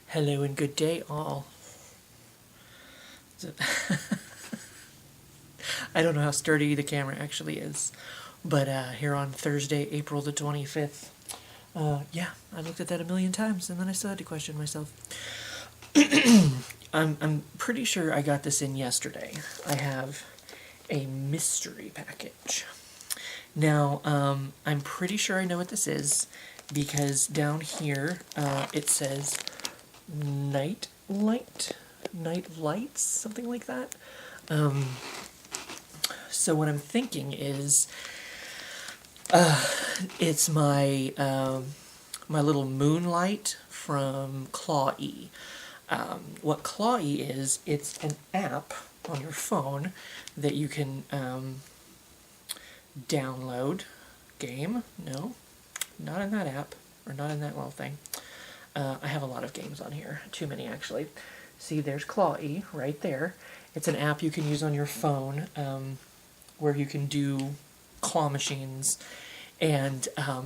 Hello and good day, all. I don't know how sturdy the camera actually is, but here on Thursday, April the 25th, yeah, I looked at that a million times, and then I still had to question myself. I'm pretty sure I got this in yesterday. I have a mystery package. Now, I'm pretty sure I know what this is, because down here, it says night lights, something like that. So what I'm thinking is, it's my my little moonlight from Clawee. What Clawee is, it's an app on your phone that you can download. Game? No, not in that app, or not in that little thing. I have a lot of games on here, too many actually. See, there's Clawee right there. It's an app you can use on your phone where you can do claw machines, and I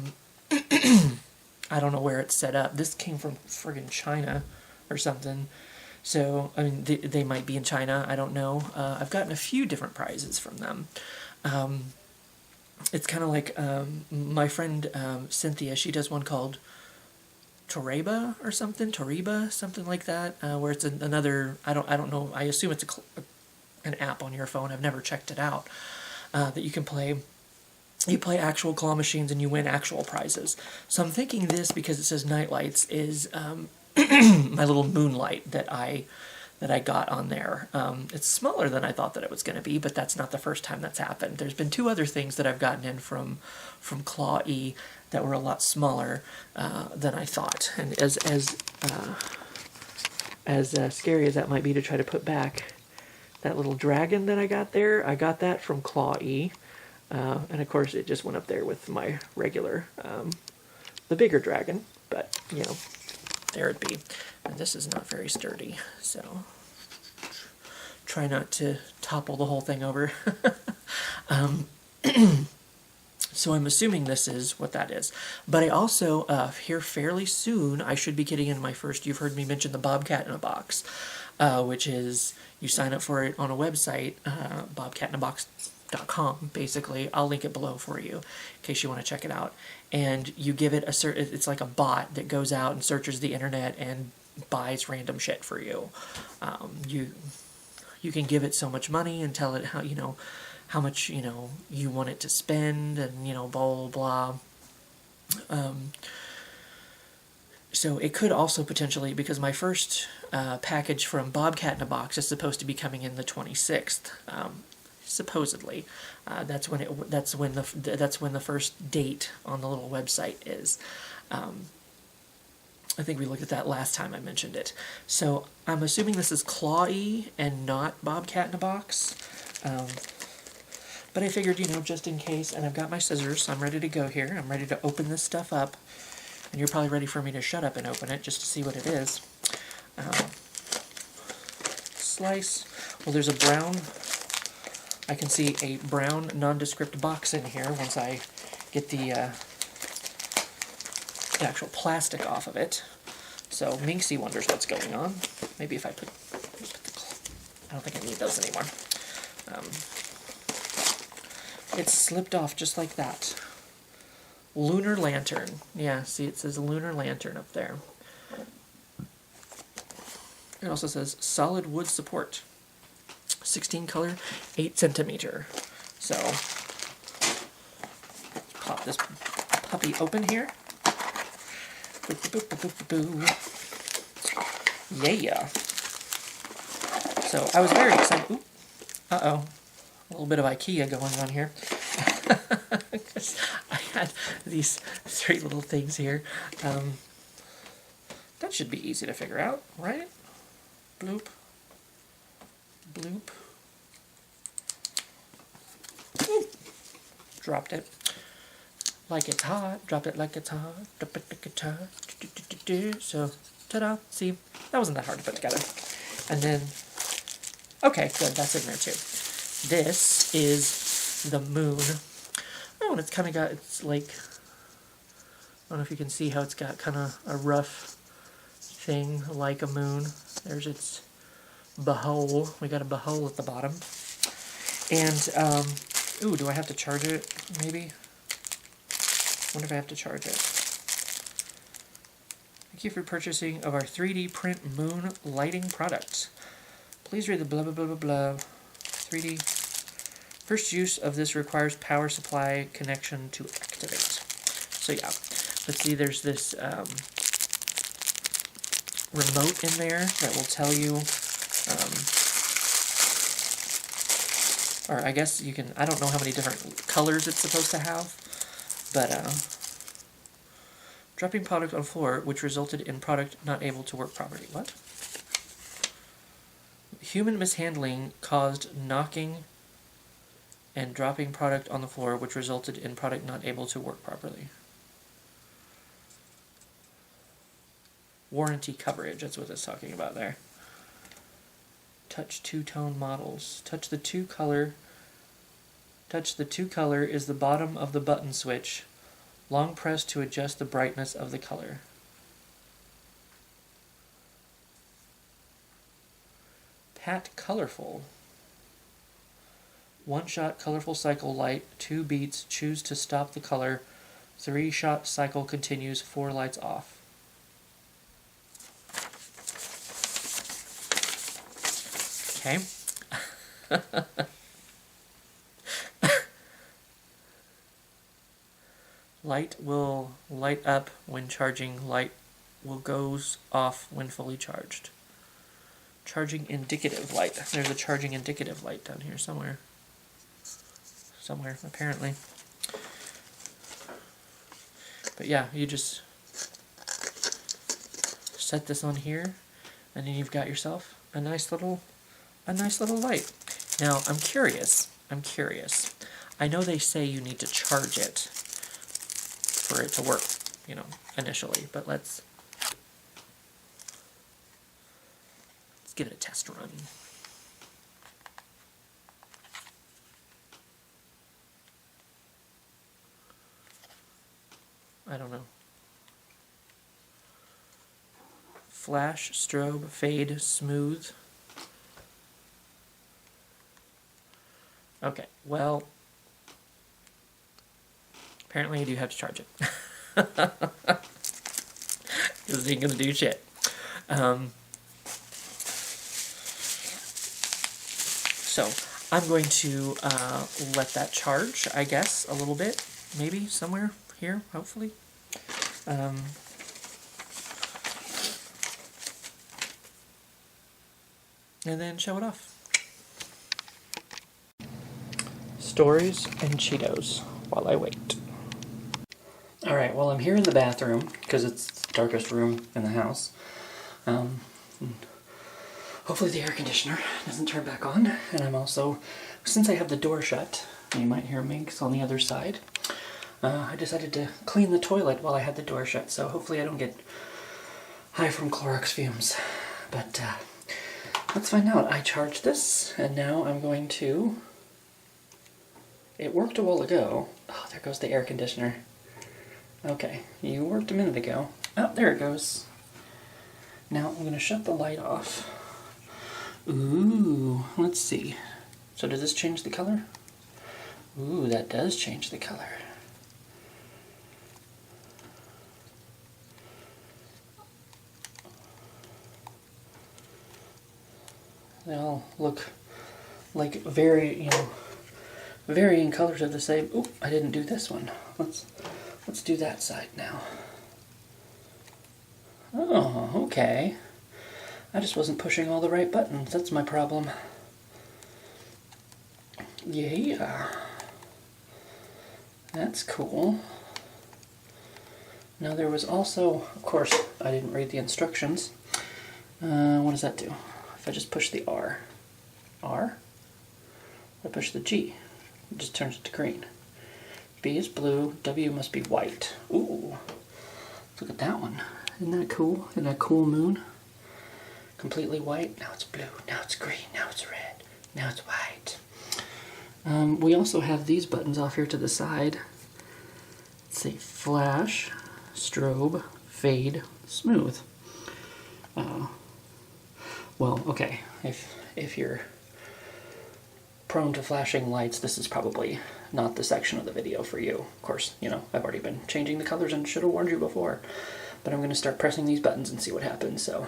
don't know where it's set up. This came from friggin' China or something. So, I mean, they might be in China, I don't know. I've gotten a few different prizes from them. It's kind of like my friend Cynthia, she does one called Toriba or something, Toriba, something like that, where it's another, I don't know, I assume it's an app on your phone, I've never checked it out, that you can play. You play actual claw machines and you win actual prizes. So I'm thinking this, because it says nightlights, is my little moonlight that I got on there. It's smaller than I thought that it was going to be, but that's not the first time that's happened. There's been two other things that I've gotten in from Clawee that were a lot smaller than I thought. And as scary as that might be to try to put back, that little dragon that I got there, I got that from Clawee. And of course it just went up there with my regular, the bigger dragon, but, you know, there it be. And this is not very sturdy, so try not to topple the whole thing over. So I'm assuming this is what that is. But I also, here fairly soon, I should be getting in my first, you've heard me mention the Bobcat in a Box, which is, you sign up for it on a website, bobcatinabox.com, basically. I'll link it below for you in case you want to check it out. And you give it it's like a bot that goes out and searches the internet and buys random shit for you. You can give it so much money and tell it how much you want it to spend, and blah blah blah. So it could also potentially, because my first package from Bobcat in a Box is supposed to be coming in the 26th. Supposedly, that's when the first date on the little website is. I think we looked at that last time I mentioned it. So I'm assuming this is Clawee and not Bobcat in a Box. But I figured, just in case, and I've got my scissors, so I'm ready to go here. I'm ready to open this stuff up. And you're probably ready for me to shut up and open it just to see what it is. Slice. Well, there's a brown, I can see a brown nondescript box in here once I get the actual plastic off of it. So Minxie wonders what's going on. Maybe if I put I don't think I need those anymore. It slipped off just like that. Lunar lantern. Yeah, see, it says lunar lantern up there. It also says solid wood support. 16 color, 8 centimeter. So, pop this puppy open here. Yeah. So, I was very excited. Ooh. Uh-oh. A little bit of IKEA going on here. I had these 3 little things here. That should be easy to figure out, right? Bloop. Bloop. Ooh. Dropped it. Like it's hot. Drop it like it's hot. Drop it like it's hot. So, ta-da. See? That wasn't that hard to put together. And then, okay, good. That's in there too. This is the moon. Oh, and it's kind of got, it's like, I don't know if you can see how it's got kind of a rough thing like a moon. There's its behole. We got a behole at the bottom. And, ooh, do I have to charge it, maybe? Wonder if I have to charge it. Thank you for purchasing of our 3D print moon lighting products. Please read the blah, blah, blah, blah, blah. 3D. First use of this requires power supply connection to activate. So yeah, let's see, there's this remote in there that will tell you, or I guess you can, I don't know how many different colors it's supposed to have, but dropping product on floor, which resulted in product not able to work properly. What? Human mishandling caused knocking and dropping product on the floor, which resulted in product not able to work properly. Warranty coverage, that's what it's talking about there. Touch two-tone models. Touch the two-color is the bottom of the button switch. Long press to adjust the brightness of the color. Pat Colorful. One-shot colorful cycle light, 2 beats, choose to stop the color. 3-shot cycle continues, 4 lights off. Okay. Light will light up when charging. Light will goes off when fully charged. Charging indicative light. There's a charging indicative light down here somewhere. Somewhere, apparently. But yeah, you just set this on here, and then you've got yourself a nice little light. Now, I'm curious. I know they say you need to charge it for it to work, you know, initially, but let's give it a test run. I don't know. Flash, strobe, fade, smooth. Okay, well, apparently I do have to charge it. This ain't gonna do shit. So I'm going to let that charge, I guess, a little bit, maybe somewhere here, hopefully. And then show it off. Stories and Cheetos while I wait. Alright, well, I'm here in the bathroom because it's the darkest room in the house. Hopefully the air conditioner doesn't turn back on. And I'm also, since I have the door shut, you might hear Minx on the other side. I decided to clean the toilet while I had the door shut, so hopefully I don't get high from Clorox fumes. But let's find out. I charged this, and now I'm going to... It worked a while ago. Oh, there goes the air conditioner. Okay, you worked a minute ago. Oh, there it goes. Now I'm going to shut the light off. Ooh, let's see. So does this change the color? Ooh, that does change the color. They all look like varying colors of the same. Oop, I didn't do this one. Let's do that side now. Oh, okay. I just wasn't pushing all the right buttons. That's my problem. Yeah. That's cool. Now there was also, of course, I didn't read the instructions. What does that do? If I just push the R. R? I push the G. It just turns it to green. B is blue, W must be white. Ooh. Look at that one. Isn't that cool? Isn't that cool moon? Completely white, now it's blue, now it's green, now it's red, now it's white. We also have these buttons off here to the side. Let's see, flash, strobe, fade, smooth. Well, okay, if you're prone to flashing lights, this is probably not the section of the video for you. Of course, you know, I've already been changing the colors and should have warned you before. But I'm going to start pressing these buttons and see what happens, so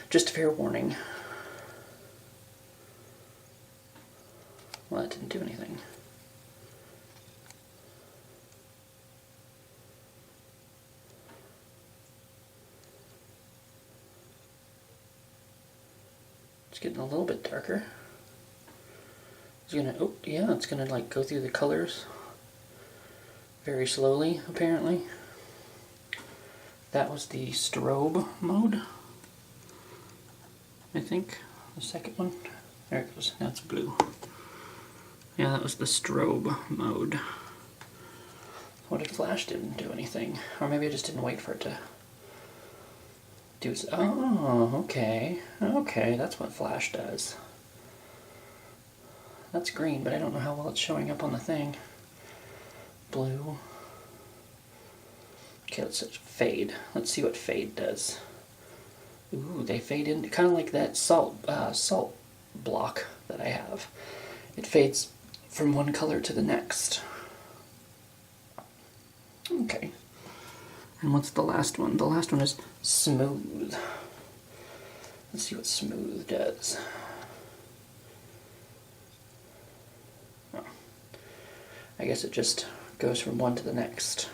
just a fair warning. Well, that didn't do anything. It's getting a little bit darker. It's gonna, oh yeah, it's gonna like go through the colors very slowly, apparently. That was the strobe mode, I think. The second one. There it goes. Now it's blue. Yeah, that was the strobe mode. What if flash didn't do anything? Or maybe I just didn't wait for it to do its... Oh, okay. Okay, that's what flash does. That's green, but I don't know how well it's showing up on the thing. Blue. Okay, let's fade. Let's see what fade does. Ooh, they fade in, kind of like that salt block that I have. It fades from one color to the next. Okay. And what's the last one? The last one is smooth. Let's see what smooth does. Oh. I guess it just goes from one to the next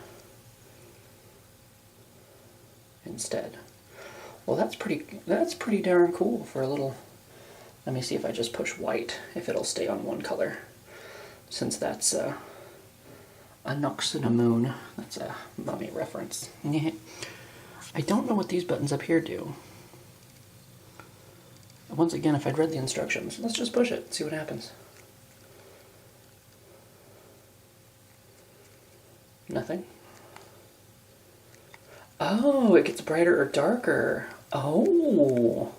instead. Well, that's pretty darn cool for a little... Let me see if I just push white, if it'll stay on one color. Since that's a Nux and a Moon. That's a Mummy reference. I don't know what these buttons up here do. Once again, if I'd read the instructions, let's just push it, see what happens. Nothing. Oh, it gets brighter or darker. Oh.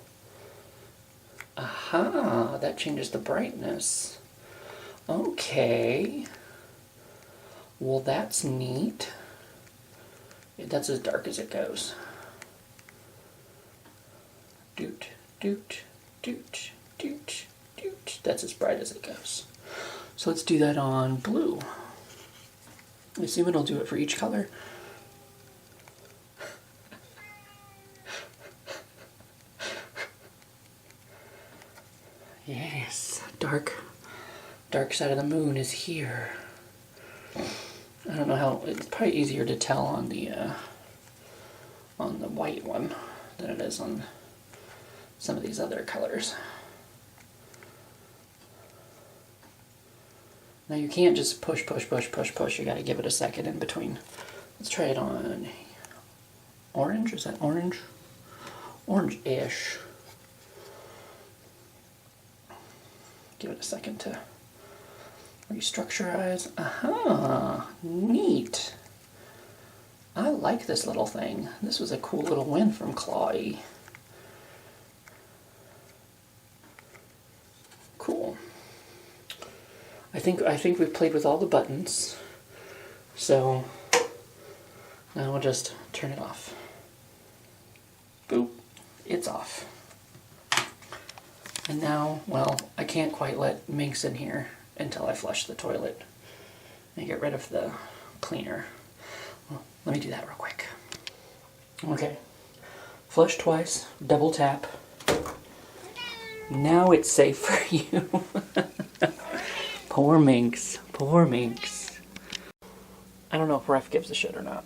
Aha, that changes the brightness. Okay. Well, that's neat. That's as dark as it goes. Doot, doot, doot, doot, doot. That's as bright as it goes. So let's do that on blue. I assume it'll do it for each color. Yes, dark side of the moon is here. I don't know how, it's probably easier to tell on the white one than it is on some of these other colors. Now you can't just push, push, push, push, push. You gotta give it a second in between. Let's try it on orange. Is that orange? Orange-ish. Give it a second to restructurize. Aha! Neat! I like this little thing. This was a cool little win from Clawee. Cool. I think we've played with all the buttons. So now we'll just turn it off. Boop. It's off. And now, well, I can't quite let Minx in here until I flush the toilet and get rid of the cleaner. Well, let me do that real quick. Okay. Flush twice, double tap. Now it's safe for you. Poor Minx. Poor Minx. I don't know if Ref gives a shit or not.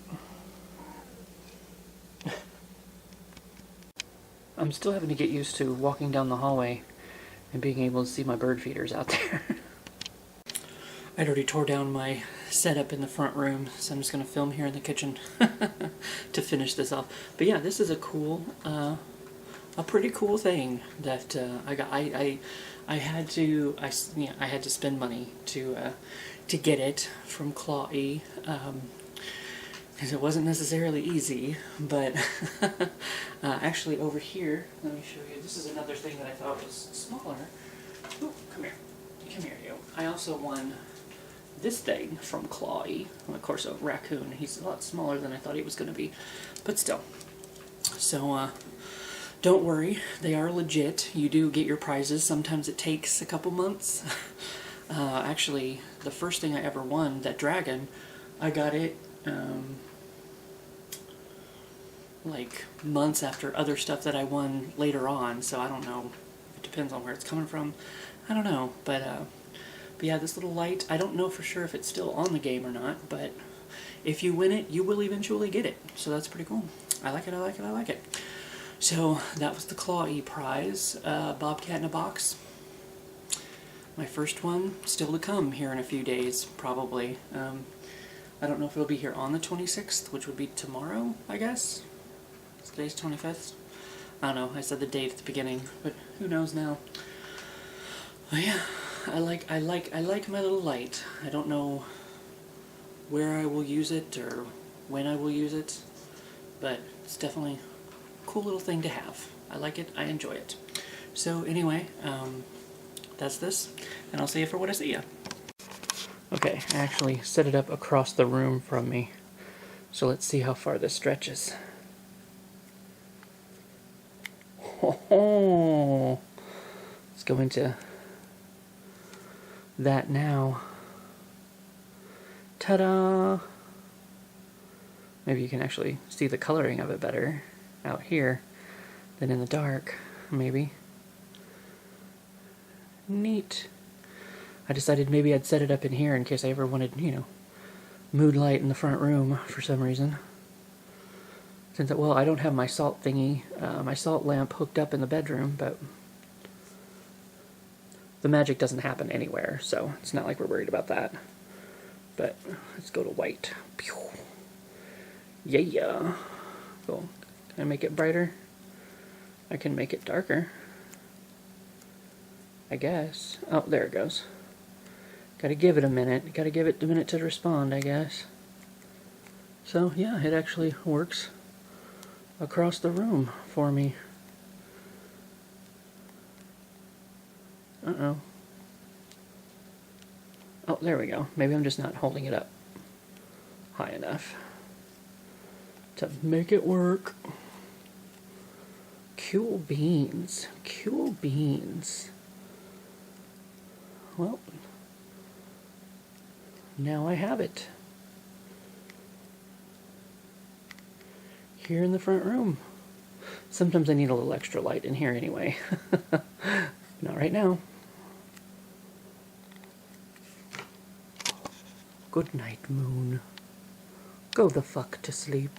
I'm still having to get used to walking down the hallway and being able to see my bird feeders out there. I'd already tore down my setup in the front room, so I'm just going to film here in the kitchen to finish this off. But yeah, this is a cool, a pretty cool thing that I got. I had to spend money to get it from Clawee. Because it wasn't necessarily easy, but actually over here, let me show you, this is another thing that I thought was smaller. Ooh, come here. Come here, you. I also won this thing from Clawee. Well, of course, a raccoon. He's a lot smaller than I thought he was going to be, but still. So, don't worry, they are legit. You do get your prizes. Sometimes it takes a couple months. Actually, the first thing I ever won, that dragon, I got it like months after other stuff that I won later on, so I don't know. It depends on where it's coming from. I don't know, but yeah, this little light, I don't know for sure if it's still on the game or not, but if you win it, you will eventually get it, so that's pretty cool. I like it, I like it, I like it. So that was the Clawee prize, Bobcat in a box. My first one still to come here in a few days, probably. I don't know if it'll be here on the 26th, which would be tomorrow, I guess. Today's 25th. I don't know, I said the date at the beginning, but who knows now. Oh yeah, I like my little light. I don't know where I will use it or when I will use it, but it's definitely a cool little thing to have. I like it, I enjoy it. So anyway, that's this, and I'll see you for what I see ya. Okay, I actually set it up across the room from me, so let's see how far this stretches. Oh, let's go into that now. Ta-da! Maybe you can actually see the coloring of it better out here than in the dark, maybe. Neat. I decided maybe I'd set it up in here in case I ever wanted, you know, mood light in the front room for some reason. Since, well, I don't have my salt thingy, my salt lamp hooked up in the bedroom, but the magic doesn't happen anywhere, so it's not like we're worried about that. But let's go to white. Pew. Yeah. Cool. Can I make it brighter? I can make it darker, I guess. Oh, there it goes. Gotta give it a minute. Gotta give it a minute to respond, I guess. So, yeah, it actually works across the room for me. Uh-oh. Oh, there we go. Maybe I'm just not holding it up high enough to make it work. Cool beans. Cool beans. Well, now I have it. Here in the front room. Sometimes I need a little extra light in here anyway. Not right now. Good night, moon. Go the fuck to sleep.